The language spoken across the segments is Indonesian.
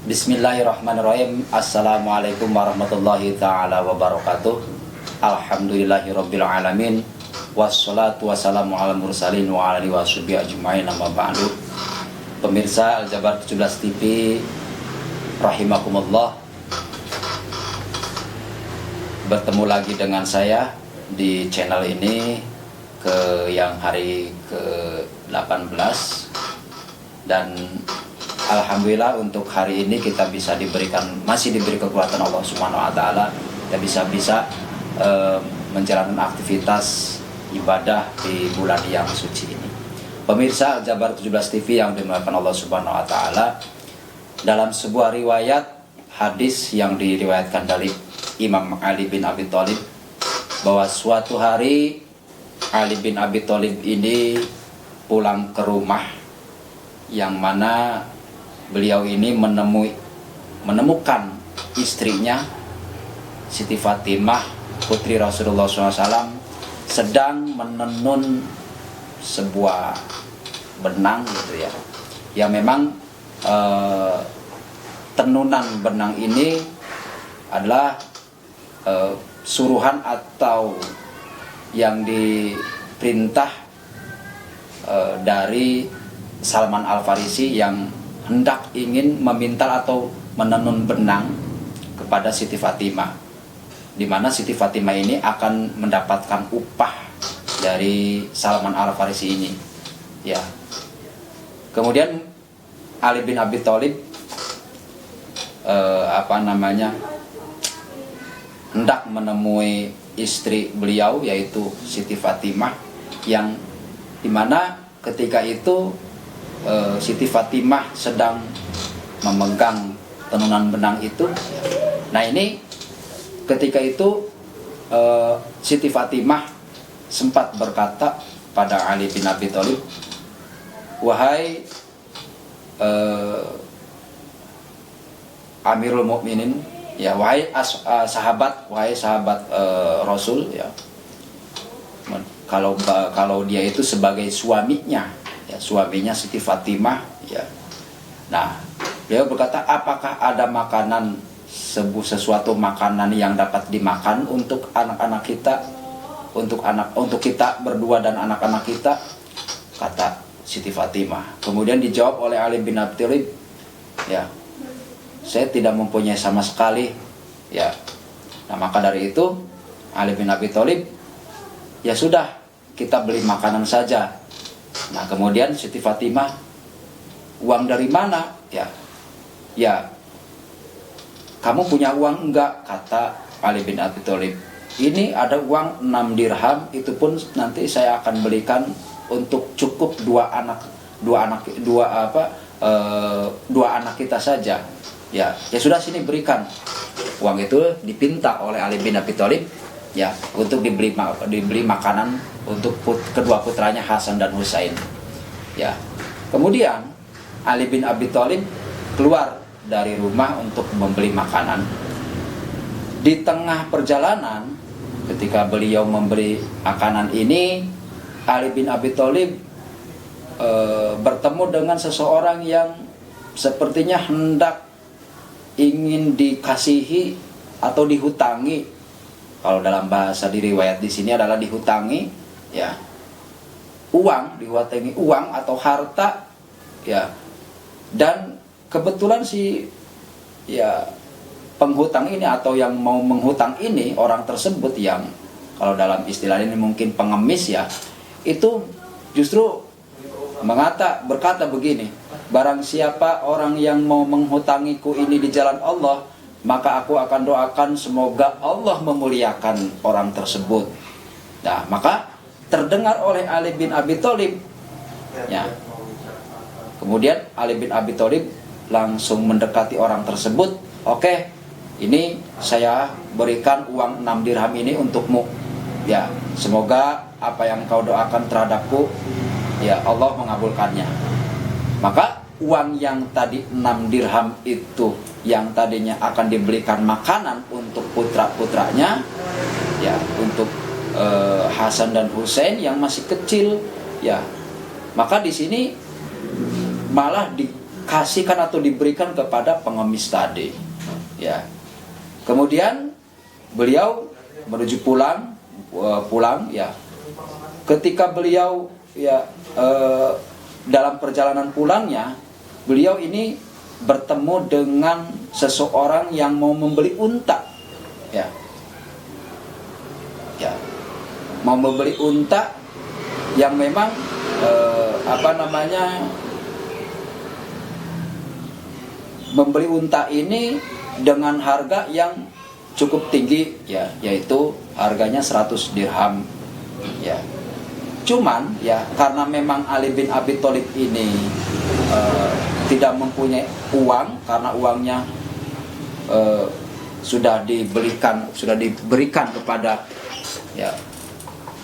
Bismillahirrahmanirrahim. Assalamualaikum warahmatullahi ta'ala wabarakatuh. Alhamdulillahirabbil alamin. Wassalatu wassalamu ala mursalin wa ala alihi washabihi ajmain, amma ba'du. Pemirsa Al-Jabar 17 TV rahimakumullah, bertemu lagi dengan saya di channel ini yang hari ke-18, dan alhamdulillah untuk hari ini kita masih diberi kekuatan Allah Subhanahu wa taala. Kita bisa menjalankan aktivitas ibadah di bulan yang suci ini. Pemirsa Al-Jabar 17 TV yang dimuliakan Allah Subhanahu wa taala, dalam sebuah riwayat hadis yang diriwayatkan dari Imam Ali bin Abi Thalib, bahwa suatu hari Ali bin Abi Thalib ini pulang ke rumah, yang mana beliau ini menemukan istrinya Siti Fatimah, putri Rasulullah SAW, sedang menenun sebuah benang gitu ya. Ya memang tenunan benang ini adalah suruhan atau yang diperintah dari Salman Al-Farisi yang hendak ingin memintal atau menenun benang kepada Siti Fatimah, di mana Siti Fatimah ini akan mendapatkan upah dari Salman Al-Farisi ini. Ya. Kemudian Ali bin Abi Thalib hendak menemui istri beliau, yaitu Siti Fatimah, yang dimana ketika itu Siti Fatimah sedang memegang tenunan benang itu. Nah ini ketika itu Siti Fatimah sempat berkata pada Ali bin Abi Thalib, "Wahai Amirul Mukminin, ya wahai sahabat Rasul, ya kalau dia itu sebagai suaminya, ya suaminya Siti Fatimah, ya. Nah, beliau berkata, apakah ada makanan, sesuatu makanan yang dapat dimakan untuk anak-anak kita, untuk kita berdua dan anak-anak kita?" Kata Siti Fatimah. Kemudian dijawab oleh Ali bin Abi Thalib, "Ya, saya tidak mempunyai sama sekali." Ya. Nah, maka dari itu Ali bin Abi Thalib, "Ya sudah, kita beli makanan saja." Nah, kemudian Siti Fatimah, "Uang dari mana?" Ya, "Kamu punya uang enggak?" Kata Ali bin Abi Thalib, "Ini ada uang 6 dirham, itu pun nanti saya akan belikan untuk cukup dua anak kita saja." Ya sudah, sini berikan. Uang itu dipinta oleh Ali bin Abi Thalib, ya, untuk dibeli makanan untuk kedua putranya Hasan dan Husain. Ya. Kemudian Ali bin Abi Thalib keluar dari rumah untuk membeli makanan. Di tengah perjalanan, ketika beliau membeli makanan ini, Ali bin Abi Thalib bertemu dengan seseorang yang sepertinya hendak ingin dikasihi atau dihutangi. Kalau dalam bahasa di riwayat di sini adalah dihutangi, ya, dihutangi uang atau harta, ya. Dan kebetulan penghutang ini atau yang mau menghutang ini, orang tersebut yang kalau dalam istilah ini mungkin pengemis, ya, itu justru berkata begini, "Barang siapa orang yang mau menghutangiku ini di jalan Allah, maka aku akan doakan semoga Allah memuliakan orang tersebut." Nah, maka terdengar oleh Ali bin Abi Thalib, ya. Kemudian Ali bin Abi Thalib langsung mendekati orang tersebut. "Oke, ini saya berikan uang 6 dirham ini untukmu. Ya, semoga apa yang kau doakan terhadapku, ya Allah mengabulkannya." Maka uang yang tadi 6 dirham itu, yang tadinya akan dibelikan makanan untuk putra-putranya, ya, untuk Hasan dan Husain yang masih kecil, ya, maka di sini malah dikasihkan atau diberikan kepada pengemis tadi. Ya. Kemudian beliau menuju pulang ya. Ketika beliau ya dalam perjalanan pulangnya, beliau ini bertemu dengan seseorang yang mau membeli unta. Ya. Ya. Mau membeli unta yang memang membeli unta ini dengan harga yang cukup tinggi ya, yaitu harganya 100 dirham ya. Cuman ya karena memang Ali bin Abi Thalib ini tidak mempunyai uang, karena uangnya sudah diberikan kepada ya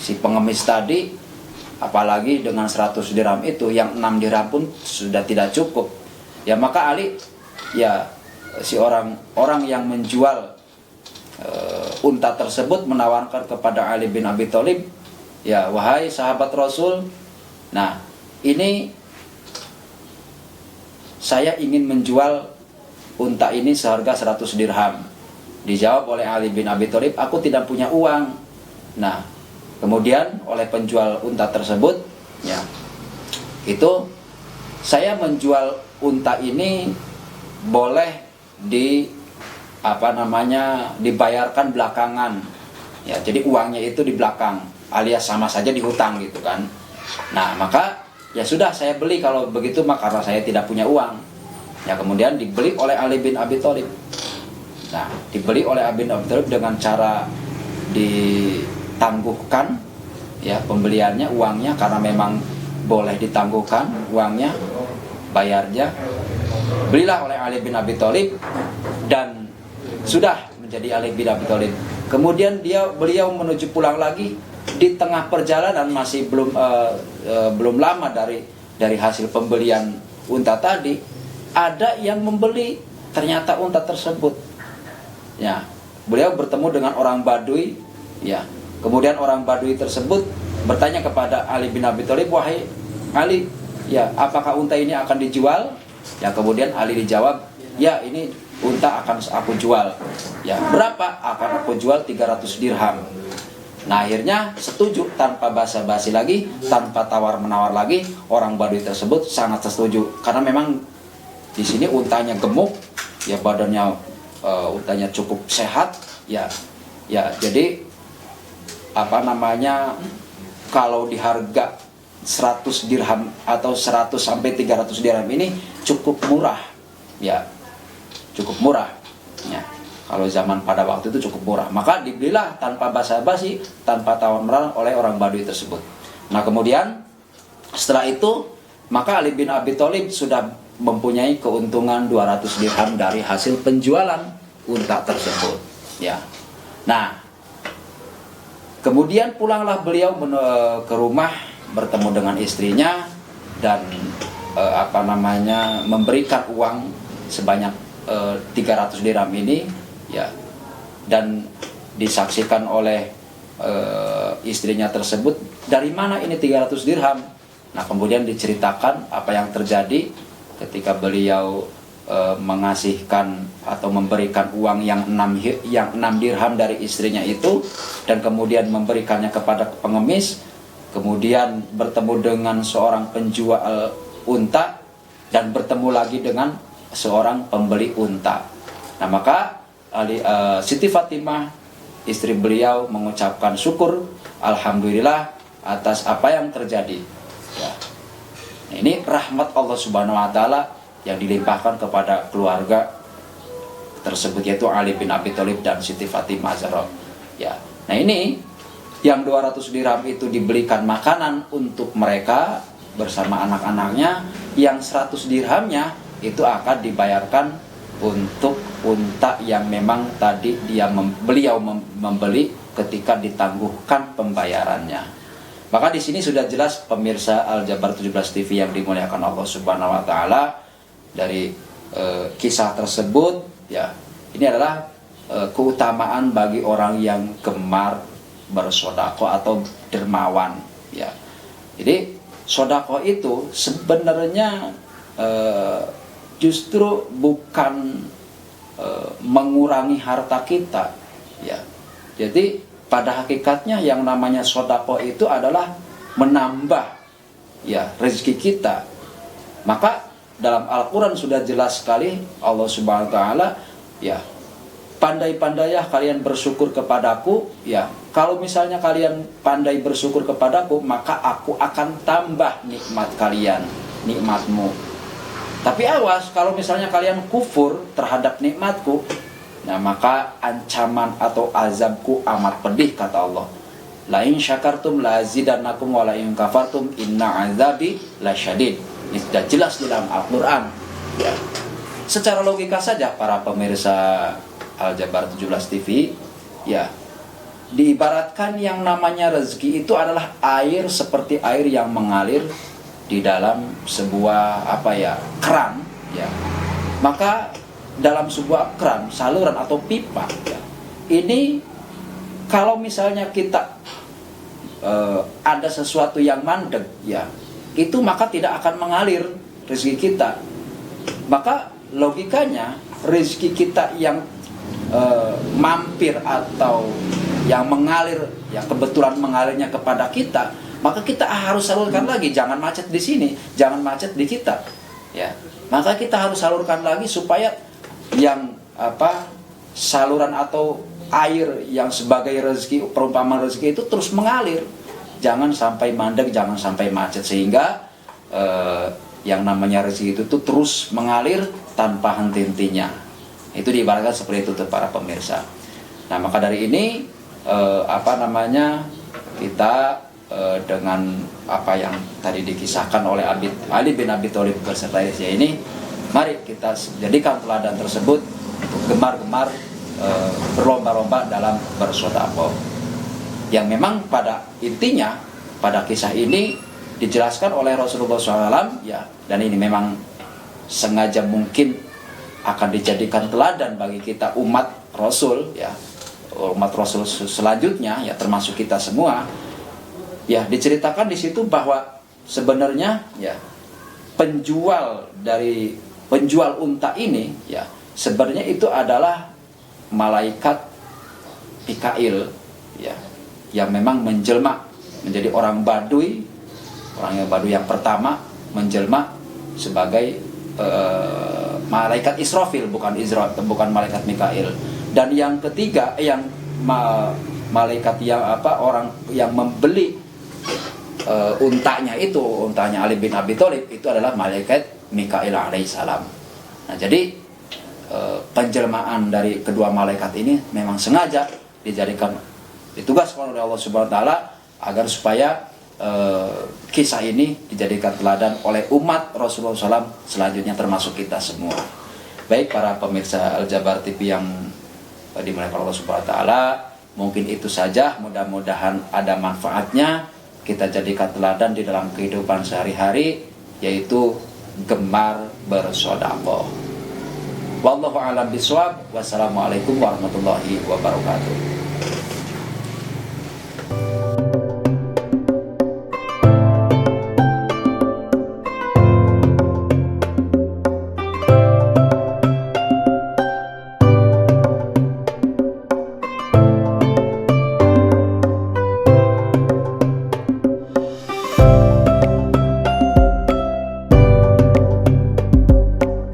si pengemis tadi, apalagi dengan 100 dirham itu, yang 6 dirham pun sudah tidak cukup. Ya maka Ali ya si orang yang menjual unta tersebut menawarkan kepada Ali bin Abi Thalib, ya wahai sahabat Rasul, nah ini saya ingin menjual unta ini seharga 100 dirham. Dijawab oleh Ali bin Abi Thalib, aku tidak punya uang. Nah kemudian oleh penjual unta tersebut, ya itu saya menjual unta ini boleh dibayarkan belakangan. Ya, jadi uangnya itu di belakang, alias sama saja dihutang gitu kan. Nah, maka ya sudah saya beli kalau begitu mah, karena saya tidak punya uang. Ya, kemudian dibeli oleh Ali bin Abi Thalib. Nah, dibeli oleh Ali bin Abi Thalib dengan cara ditangguhkan ya pembeliannya, uangnya, karena memang boleh ditangguhkan uangnya, bayarnya. Belilah oleh Ali bin Abi Thalib dan sudah menjadi Ali bin Abi Thalib. Kemudian beliau menuju pulang lagi. Di tengah perjalanan masih belum lama dari hasil pembelian unta tadi, ada yang membeli ternyata unta tersebut. Ya, beliau bertemu dengan orang Badui. Ya, kemudian orang Badui tersebut bertanya kepada Ali bin Abi Thalib, wahai Ali, ya apakah unta ini akan dijual? Ya, kemudian Ali dijawab, ya ini unta akan aku jual. Ya, berapa? Akan aku jual 300 dirham. Nah, akhirnya setuju tanpa basa-basi lagi, tanpa tawar-menawar lagi, orang Badui tersebut sangat setuju karena memang di sini untanya gemuk, ya badannya untanya cukup sehat, ya jadi kalau di harga 100 dirham atau 100 sampai 300 dirham ini cukup murah, ya cukup murah ya. Kalau zaman pada waktu itu cukup murah, maka dibelilah tanpa basa-basi, tanpa tawar-menawar oleh orang Badui tersebut. Nah kemudian setelah itu maka Ali bin Abi Thalib sudah mempunyai keuntungan 200 dirham dari hasil penjualan unta tersebut ya. Nah kemudian pulanglah beliau ke rumah, bertemu dengan istrinya dan memberikan uang sebanyak 300 dirham ini ya, dan disaksikan oleh istrinya tersebut, dari mana ini 300 dirham. Nah kemudian diceritakan apa yang terjadi ketika beliau mengasihkan atau memberikan uang yang 6 dirham dari istrinya itu, dan kemudian memberikannya kepada pengemis, kemudian bertemu dengan seorang penjual unta dan bertemu lagi dengan seorang pembeli unta. Nah maka Siti Fatimah istri beliau mengucapkan syukur, alhamdulillah atas apa yang terjadi ya. Nah, ini rahmat Allah Subhanahu wa taala yang dilimpahkan kepada keluarga tersebut, yaitu Ali bin Abi Thalib dan Siti Fatimah Zahra ya. Nah ini yang 200 dirham itu dibelikan makanan untuk mereka bersama anak-anaknya, yang 100 dirhamnya itu akan dibayarkan untuk unta yang memang tadi beliau membeli ketika ditangguhkan pembayarannya. Maka di sini sudah jelas pemirsa Al Jabar 17 TV yang dimuliakan Allah Subhanahu wa taala, dari kisah tersebut ya. Ini adalah keutamaan bagi orang yang gemar bersedekah atau dermawan ya. Jadi sedekah itu sebenarnya justru bukan mengurangi harta kita, ya. Jadi pada hakikatnya yang namanya sedekah itu adalah menambah, ya, rezeki kita. Maka dalam Al-Quran sudah jelas sekali Allah Subhanahu wa Ta'ala, ya, pandai-pandailah kalian bersyukur kepadaku, ya. Kalau misalnya kalian pandai bersyukur kepadaku, maka aku akan tambah nikmat kalian, nikmatmu. Tapi awas, kalau misalnya kalian kufur terhadap nikmatku, nah maka ancaman atau azabku amat pedih, kata Allah. La in syakartum la azidannakum wa la in kafartum inna azabi lasyadid. Ini sudah jelas di dalam Al-Quran, ya. Secara logika saja para pemirsa Al-Jabar 17 TV, ya, diibaratkan yang namanya rezeki itu adalah air, seperti air yang mengalir di dalam sebuah keran, ya. Maka dalam sebuah keran, saluran atau pipa, ya, ini kalau misalnya kita ada sesuatu yang mandek, ya, itu maka tidak akan mengalir rezeki kita. Maka logikanya rezeki kita yang mampir atau yang mengalir, ya, kebetulan mengalirnya kepada kita, maka kita harus salurkan lagi. Jangan macet di sini, jangan macet di kita, ya. Maka kita harus salurkan lagi supaya yang saluran atau air yang sebagai rezeki, perumpamaan rezeki itu terus mengalir. Jangan sampai mandek, jangan sampai macet, sehingga yang namanya rezeki itu tuh terus mengalir tanpa henti-hentinya. Itu diibaratkan seperti itu para pemirsa. Nah, maka dari ini kita dengan apa yang tadi dikisahkan oleh Ali bin Abi Thalib beserta istri ini, mari kita jadikan teladan tersebut untuk gemar-gemar berlomba-lomba dalam bersedekah. Yang memang pada intinya pada kisah ini dijelaskan oleh Rasulullah SAW, ya, dan ini memang sengaja mungkin akan dijadikan teladan bagi kita umat Rasul, ya, umat Rasul selanjutnya, ya, termasuk kita semua. Ya, diceritakan di situ bahwa sebenarnya, ya, penjual unta ini, ya, sebenarnya itu adalah malaikat Mikail, ya, yang memang menjelma menjadi orang Baduy yang pertama menjelma sebagai malaikat Israfil, bukan malaikat Mikail. Dan yang ketiga, malaikat yang orang yang membeli untanya Ali bin Abi Thalib itu adalah malaikat Mikail alaihissalam. Nah, jadi penjelmaan dari kedua malaikat ini memang sengaja ditugaskan oleh Allah Subhanahu wa Ta'ala agar supaya kisah ini dijadikan teladan oleh umat Rasulullah SAW selanjutnya, termasuk kita semua. Baik para pemirsa Al-Jabar TV yang dimuliakan Allah Subhanahu wa Ta'ala, mungkin itu saja, mudah-mudahan ada manfaatnya. Kita jadikan teladan di dalam kehidupan sehari-hari, yaitu gemar bersedekah. Wallahu a'lam bishawab. Wassalamualaikum warahmatullahi wabarakatuh.